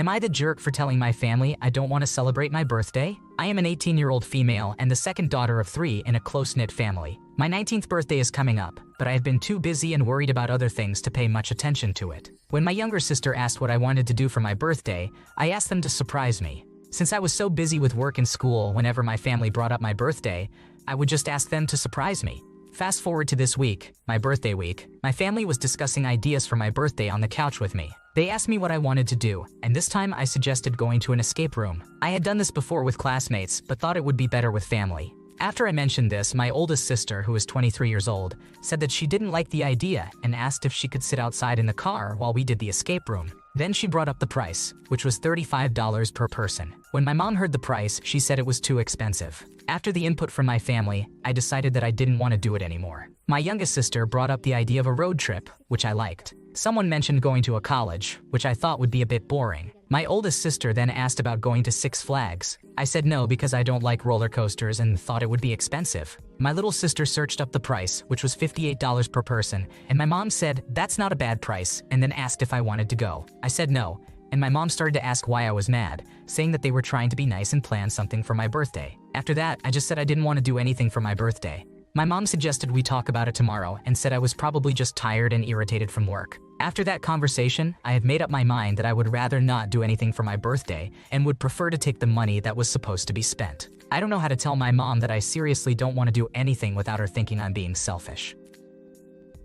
Am I the jerk for telling my family I don't want to celebrate my birthday? I am an 18-year-old female and the second daughter of 3 in a close-knit family. My 19th birthday is coming up, but I have been too busy and worried about other things to pay much attention to it. When my younger sister asked what I wanted to do for my birthday, I asked them to surprise me. Since I was so busy with work and school, whenever my family brought up my birthday, I would just ask them to surprise me. Fast forward to this week, my birthday week, my family was discussing ideas for my birthday on the couch with me. They asked me what I wanted to do, and this time I suggested going to an escape room. I had done this before with classmates, but thought it would be better with family. After I mentioned this, my oldest sister, who is 23 years old, said that she didn't like the idea and asked if she could sit outside in the car while we did the escape room. Then she brought up the price, which was $35 per person. When my mom heard the price, she said it was too expensive. After the input from my family, I decided that I didn't want to do it anymore. My youngest sister brought up the idea of a road trip, which I liked. Someone mentioned going to a college, which I thought would be a bit boring. My oldest sister then asked about going to Six Flags. I said no because I don't like roller coasters and thought it would be expensive. My little sister searched up the price, which was $58 per person, and my mom said that's not a bad price, and then asked if I wanted to go. I said no, and my mom started to ask why I was mad, saying that they were trying to be nice and plan something for my birthday. After that, I just said I didn't want to do anything for my birthday. My mom suggested we talk about it tomorrow and said I was probably just tired and irritated from work. After that conversation, I have made up my mind that I would rather not do anything for my birthday and would prefer to take the money that was supposed to be spent. I don't know how to tell my mom that I seriously don't want to do anything without her thinking I'm being selfish.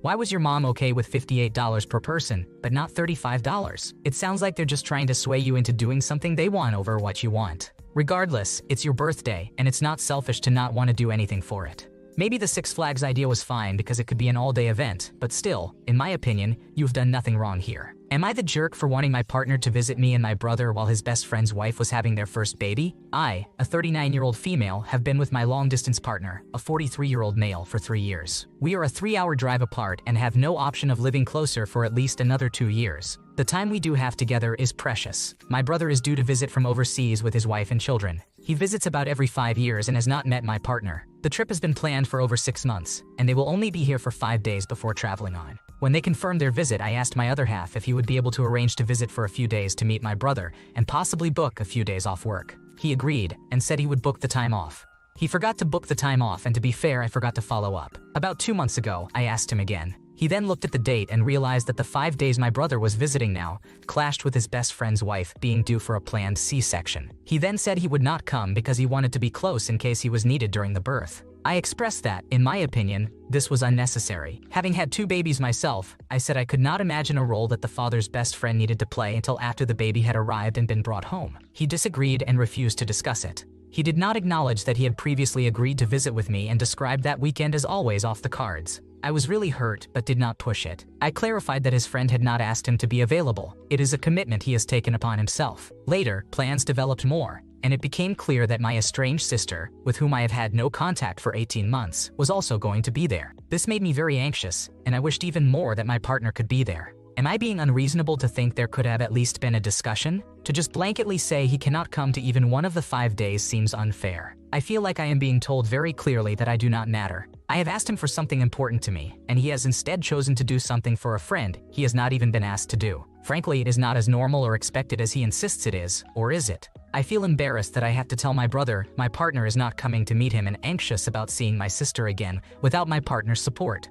Why was your mom okay with $58 per person, but not $35? It sounds like they're just trying to sway you into doing something they want over what you want. Regardless, it's your birthday, and it's not selfish to not want to do anything for it. Maybe the Six Flags idea was fine because it could be an all-day event, but still, in my opinion, you've done nothing wrong here. Am I the jerk for wanting my partner to visit me and my brother while his best friend's wife was having their first baby? I, a 39-year-old female, have been with my long-distance partner, a 43-year-old male, for 3 years. We are a 3-hour drive apart and have no option of living closer for at least another 2 years. The time we do have together is precious. My brother is due to visit from overseas with his wife and children. He visits about every 5 years and has not met my partner. The trip has been planned for over 6 months, and they will only be here for 5 days before traveling on. When they confirmed their visit, I asked my other half if he would be able to arrange to visit for a few days to meet my brother and possibly book a few days off work. He agreed and said he would book the time off. He forgot to book the time off, and to be fair, I forgot to follow up. About 2 months ago, I asked him again. He then looked at the date and realized that the 5 days my brother was visiting now clashed with his best friend's wife being due for a planned C-section. He then said he would not come because he wanted to be close in case he was needed during the birth. I expressed that, in my opinion, this was unnecessary. Having had 2 babies myself, I said I could not imagine a role that the father's best friend needed to play until after the baby had arrived and been brought home. He disagreed and refused to discuss it. He did not acknowledge that he had previously agreed to visit with me and described that weekend as always off the cards. I was really hurt, but did not push it. I clarified that his friend had not asked him to be available. It is a commitment he has taken upon himself. Later, plans developed more, and it became clear that my estranged sister, with whom I have had no contact for 18 months, was also going to be there. This made me very anxious, and I wished even more that my partner could be there. Am I being unreasonable to think there could have at least been a discussion? To just blanketly say he cannot come to even one of the 5 days seems unfair. I feel like I am being told very clearly that I do not matter. I have asked him for something important to me, and he has instead chosen to do something for a friend he has not even been asked to do. Frankly, it is not as normal or expected as he insists it is, or is it? I feel embarrassed that I have to tell my brother my partner is not coming to meet him and anxious about seeing my sister again without my partner's support.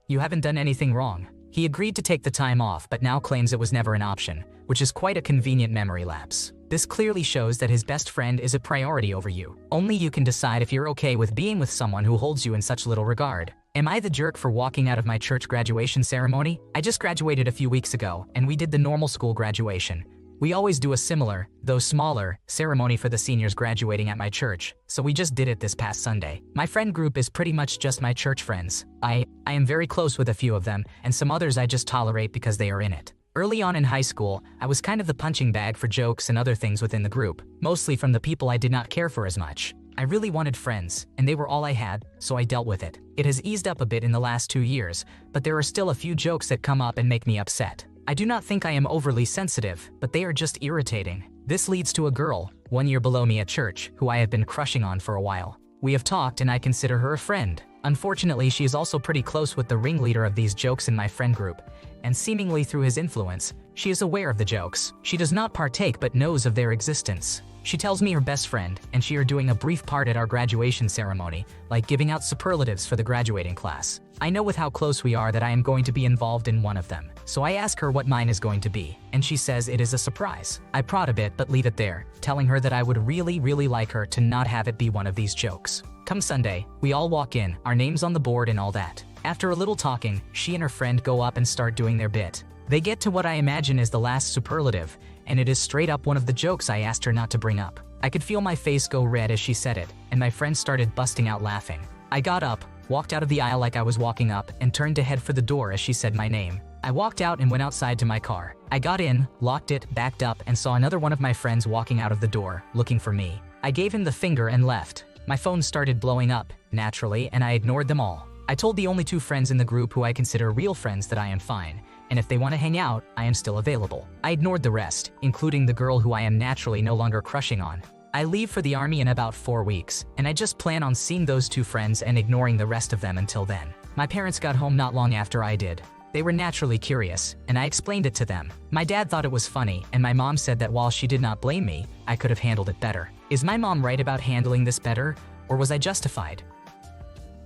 You haven't done anything wrong. He agreed to take the time off but now claims it was never an option, which is quite a convenient memory lapse. This clearly shows that his best friend is a priority over you. Only you can decide if you're okay with being with someone who holds you in such little regard. Am I the jerk for walking out of my church graduation ceremony? I just graduated a few weeks ago, and we did the normal school graduation. We always do a similar, though smaller, ceremony for the seniors graduating at my church, so we just did it this past Sunday. My friend group is pretty much just my church friends. I am very close with a few of them, and some others I just tolerate because they are in it. Early on in high school, I was kind of the punching bag for jokes and other things within the group, mostly from the people I did not care for as much. I really wanted friends, and they were all I had, so I dealt with it. It has eased up a bit in the last 2 years, but there are still a few jokes that come up and make me upset. I do not think I am overly sensitive, but they are just irritating. This leads to a girl, 1 year below me at church, who I have been crushing on for a while. We have talked and I consider her a friend. Unfortunately, she is also pretty close with the ringleader of these jokes in my friend group, and seemingly through his influence, She is aware of the jokes. She does not partake but knows of their existence. She tells me her best friend and she are doing a brief part at our graduation ceremony, like giving out superlatives for the graduating class. I know with how close we are that I am going to be involved in one of them, so I ask her what mine is going to be, and she says it is a surprise. I prod a bit but leave it there, telling her that I would really like her to not have it be one of these jokes. Come Sunday, we all walk in, our names on the board and all that. After a little talking, she and her friend go up and start doing their bit. They get to what I imagine is the last superlative, and it is straight up one of the jokes I asked her not to bring up. I could feel my face go red as she said it, and my friend started busting out laughing. I got up, walked out of the aisle like I was walking up, and turned to head for the door as she said my name. I walked out and went outside to my car. I got in, locked it, backed up, and saw another one of my friends walking out of the door, looking for me. I gave him the finger and left. My phone started blowing up, naturally, and I ignored them all. I told the only 2 friends in the group who I consider real friends that I am fine, and if they want to hang out, I am still available. I ignored the rest, including the girl who I am naturally no longer crushing on. I leave for the army in about 4 weeks, and I just plan on seeing those 2 friends and ignoring the rest of them until then. My parents got home not long after I did. They were naturally curious, and I explained it to them. My dad thought it was funny, and my mom said that while she did not blame me, I could have handled it better. Is my mom right about handling this better, or was I justified?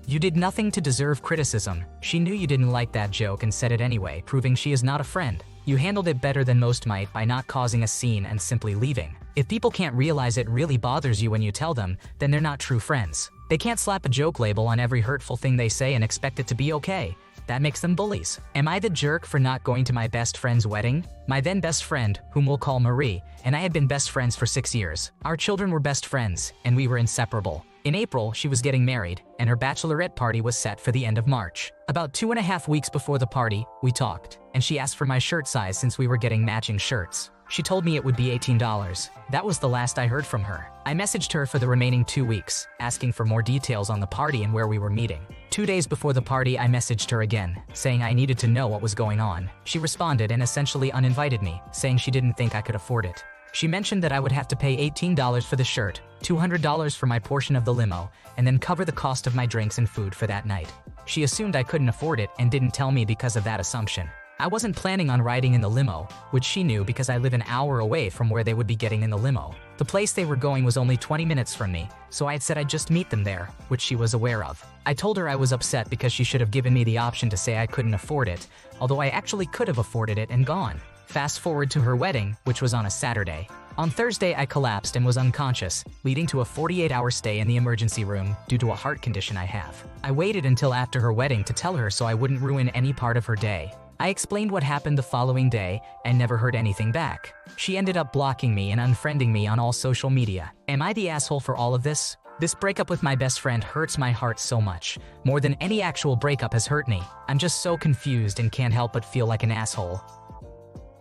You did nothing to deserve criticism. She knew you didn't like that joke and said it anyway, proving she is not a friend. You handled it better than most might by not causing a scene and simply leaving. If people can't realize it really bothers you when you tell them, then they're not true friends. They can't slap a joke label on every hurtful thing they say and expect it to be okay. That makes them bullies. Am I the jerk for not going to my best friend's wedding? My then best friend, whom we'll call Marie, and I had been best friends for 6 years. Our children were best friends, and we were inseparable. In April, she was getting married, and her bachelorette party was set for the end of March. About 2.5 weeks before the party, we talked, and she asked for my shirt size since we were getting matching shirts. She told me it would be $18. That was the last I heard from her. I messaged her for the remaining 2 weeks, asking for more details on the party and where we were meeting. 2 days before the party, I messaged her again, saying I needed to know what was going on. She responded and essentially uninvited me, saying she didn't think I could afford it. She mentioned that I would have to pay $18 for the shirt, $200 for my portion of the limo, and then cover the cost of my drinks and food for that night. She assumed I couldn't afford it and didn't tell me because of that assumption. I wasn't planning on riding in the limo, which she knew because I live an hour away from where they would be getting in the limo. The place they were going was only 20 minutes from me, so I had said I'd just meet them there, which she was aware of. I told her I was upset because she should have given me the option to say I couldn't afford it, although I actually could have afforded it and gone. Fast forward to her wedding, which was on a Saturday. On Thursday, I collapsed and was unconscious, leading to a 48-hour stay in the emergency room due to a heart condition I have. I waited until after her wedding to tell her so I wouldn't ruin any part of her day. I explained what happened the following day and never heard anything back. She ended up blocking me and unfriending me on all social media. Am I the asshole for all of this? This breakup with my best friend hurts my heart so much. More than any actual breakup has hurt me. I'm just so confused and can't help but feel like an asshole.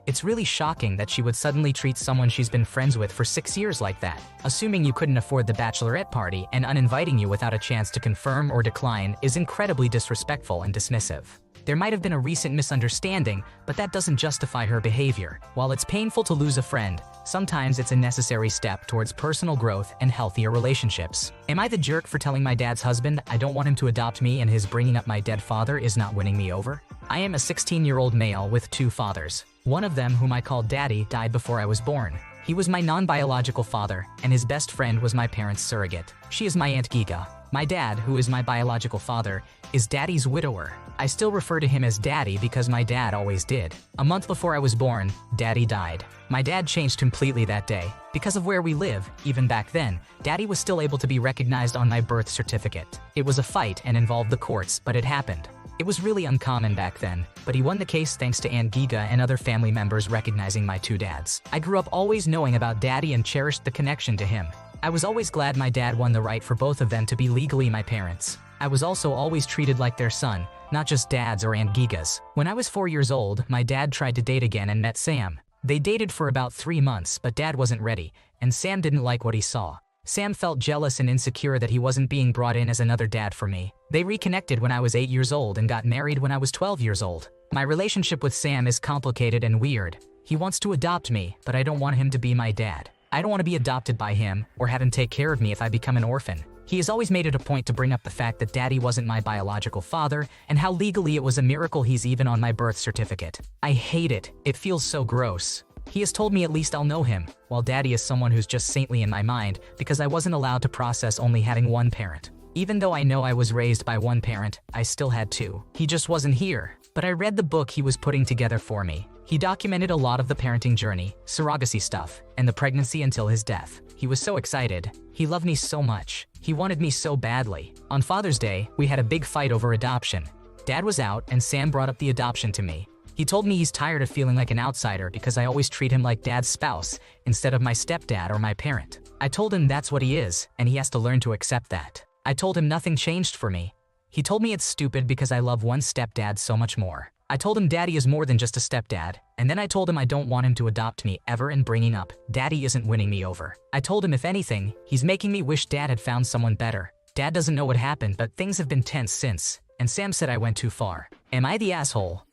It's really shocking that she would suddenly treat someone she's been friends with for 6 years like that. Assuming you couldn't afford the bachelorette party and uninviting you without a chance to confirm or decline is incredibly disrespectful and dismissive. There might have been a recent misunderstanding, but that doesn't justify her behavior. While it's painful to lose a friend, sometimes it's a necessary step towards personal growth and healthier relationships. Am I the jerk for telling my dad's husband I don't want him to adopt me and his bringing up my dead father is not winning me over? I am a 16-year-old male with 2 fathers. One of them, whom I called Daddy, died before I was born. He was my non-biological father, and his best friend was my parents' surrogate. She is my Aunt Giga. My dad, who is my biological father, is Daddy's widower. I still refer to him as Daddy because my dad always did. A month before I was born, Daddy died. My dad changed completely that day. Because of where we live, even back then, Daddy was still able to be recognized on my birth certificate. It was a fight and involved the courts, but it happened. It was really uncommon back then, but he won the case thanks to Aunt Giga and other family members recognizing my 2 dads. I grew up always knowing about Daddy and cherished the connection to him. I was always glad my dad won the right for both of them to be legally my parents. I was also always treated like their son, not just Dad's or Aunt Giga's. When I was 4 years old, my dad tried to date again and met Sam. They dated for about 3 months, but Dad wasn't ready, and Sam didn't like what he saw. Sam felt jealous and insecure that he wasn't being brought in as another dad for me. They reconnected when I was 8 years old and got married when I was 12 years old. My relationship with Sam is complicated and weird. He wants to adopt me, but I don't want him to be my dad. I don't want to be adopted by him or have him take care of me if I become an orphan. He has always made it a point to bring up the fact that daddy wasn't my biological father and how legally it was a miracle he's even on my birth certificate. I hate it. It feels so gross. He has told me at least I'll know him, while daddy is someone who's just saintly in my mind because I wasn't allowed to process only having one parent. Even though I know I was raised by one parent, I still had two. He just wasn't here. But I read the book he was putting together for me. He documented a lot of the parenting journey, surrogacy stuff, and the pregnancy until his death. He was so excited. He loved me so much. He wanted me so badly. On Father's Day, we had a big fight over adoption. Dad was out and Sam brought up the adoption to me. He told me he's tired of feeling like an outsider because I always treat him like dad's spouse instead of my stepdad or my parent. I told him that's what he is, and he has to learn to accept that. I told him nothing changed for me. He told me it's stupid because I love one stepdad so much more. I told him daddy is more than just a stepdad, and then I told him I don't want him to adopt me ever and bringing up, daddy isn't winning me over. I told him if anything, he's making me wish dad had found someone better. Dad doesn't know what happened, but things have been tense since, and Sam said I went too far. Am I the asshole?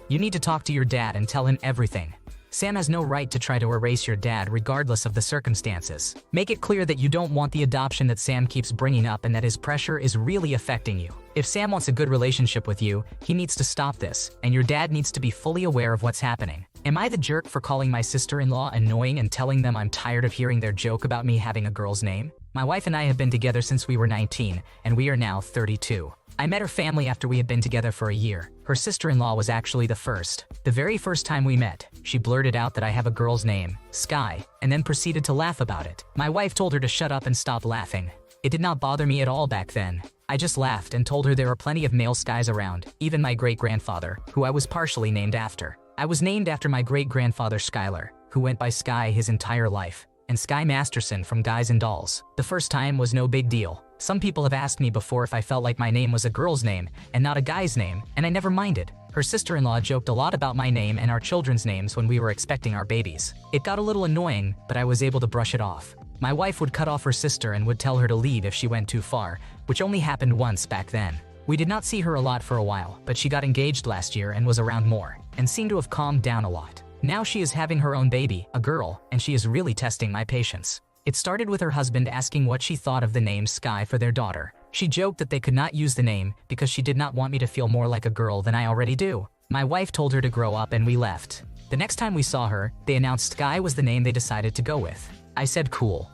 You need to talk to your dad and tell him everything. Sam has no right to try to erase your dad regardless of the circumstances. Make it clear that you don't want the adoption that Sam keeps bringing up and that his pressure is really affecting you. If Sam wants a good relationship with you, he needs to stop this, and your dad needs to be fully aware of what's happening. Am I the jerk for calling my sister-in-law annoying and telling them I'm tired of hearing their joke about me having a girl's name? My wife and I have been together since we were 19, and we are now 32. I met her family after we had been together for a year. Her sister-in-law was actually the first. The very first time we met, she blurted out that I have a girl's name, Sky, and then proceeded to laugh about it. My wife told her to shut up and stop laughing. It did not bother me at all back then. I just laughed and told her there are plenty of male Skys around, even my great-grandfather, who I was partially named after. I was named after my great-grandfather Skylar, who went by Sky his entire life, and Sky Masterson from Guys and Dolls. The first time was no big deal. Some people have asked me before if I felt like my name was a girl's name and not a guy's name, and I never minded. Her sister-in-law joked a lot about my name and our children's names when we were expecting our babies. It got a little annoying, but I was able to brush it off. My wife would cut off her sister and would tell her to leave if she went too far, which only happened once back then. We did not see her a lot for a while, but she got engaged last year and was around more, and seemed to have calmed down a lot. Now she is having her own baby, a girl, and she is really testing my patience. It started with her husband asking what she thought of the name Sky for their daughter. She joked that they could not use the name because she did not want me to feel more like a girl than I already do. My wife told her to grow up and we left. The next time we saw her, they announced Sky was the name they decided to go with. I said cool.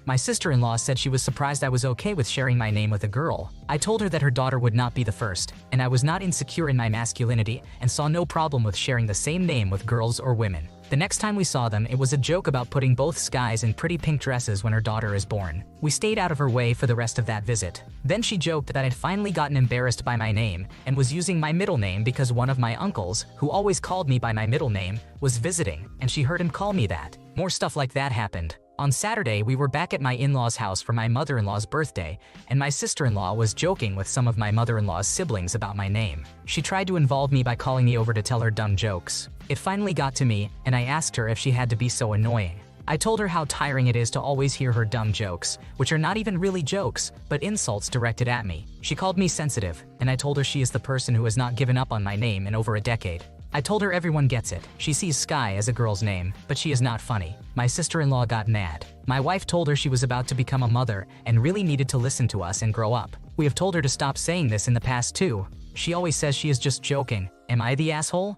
My sister-in-law said she was surprised I was okay with sharing my name with a girl. I told her that her daughter would not be the first, and I was not insecure in my masculinity and saw no problem with sharing the same name with girls or women. The next time we saw them, it was a joke about putting both Skys in pretty pink dresses when her daughter is born. We stayed out of her way for the rest of that visit. Then she joked that I had finally gotten embarrassed by my name and was using my middle name because one of my uncles, who always called me by my middle name, was visiting, and she heard him call me that. More stuff like that happened. On Saturday, we were back at my in-laws' house for my mother-in-law's birthday, and my sister-in-law was joking with some of my mother-in-law's siblings about my name. She tried to involve me by calling me over to tell her dumb jokes. It finally got to me, and I asked her if she had to be so annoying. I told her how tiring it is to always hear her dumb jokes, which are not even really jokes, but insults directed at me. She called me sensitive, and I told her she is the person who has not given up on my name in over a decade. I told her everyone gets it. She sees Sky as a girl's name, but she is not funny. My sister-in-law got mad. My wife told her she was about to become a mother and really needed to listen to us and grow up. We have told her to stop saying this in the past too. She always says she is just joking. Am I the asshole?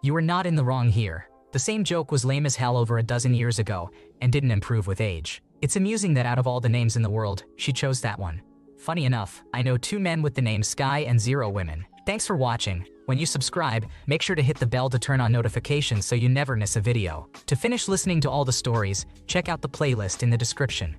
You are not in the wrong here. The same joke was lame as hell over a dozen years ago and didn't improve with age. It's amusing that out of all the names in the world, she chose that one. Funny enough, I know 2 men with the name Sky and 0 women. Thanks for watching. When you subscribe, make sure to hit the bell to turn on notifications so you never miss a video. To finish listening to all the stories, check out the playlist in the description.